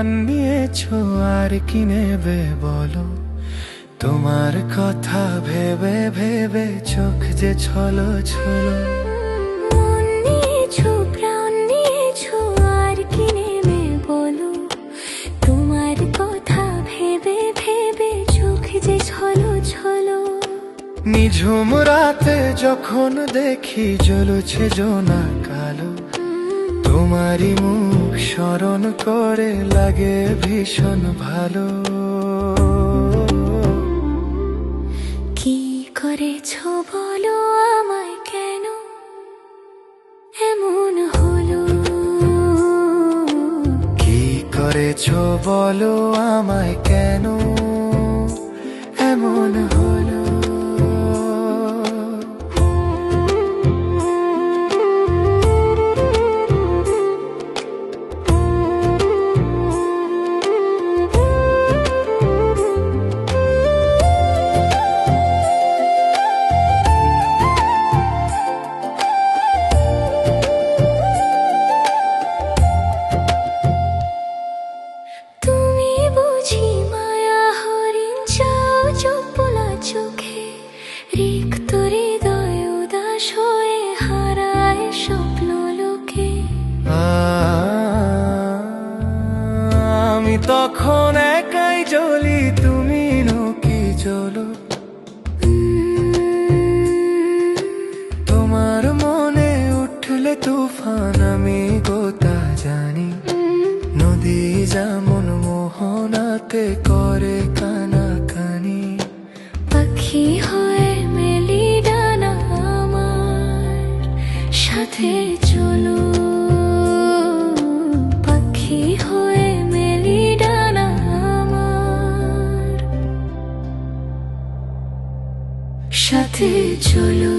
প্রাণ নিয়েছো আর কি নেবে বলো। তোমার কথা ভেবে ভেবে চোখ যে ছলো ছলো। মন নিয়েছো প্রাণ নিয়েছো আর কি নেবে বলো। তোমার কথা ভেবে ভেবে চোখ যে ছলো ছলো। নিঝুম রাতে যখন দেখি জ্বলছে জোনা কালো, তোমারই মুখ স্মরণ করে লাগে ভীষণ ভালো। কি করেছো বলো আমায় কেন এমন হলো। কি করেছো বলো আমায় কেন এমন হলো। তুমি বুঝি মায়া হরিণ চাও চোপলা চোখে। রিক্ত হৃদয় উদাস হয়ে হারায় স্বপ্ন লোকে। আমি তখন একাই জ্বলি, তুমি নকি জ্বলো। তোমার মনে উঠলে তুফান আমি গোতা জানি। নদী যেমন মোহনাতে করে কানাকানি। পাখি হয়ে মেলি ডানা আমার সাথে চলো। পাখি হয়ে মেলি ডানা আমার সাথে চলো।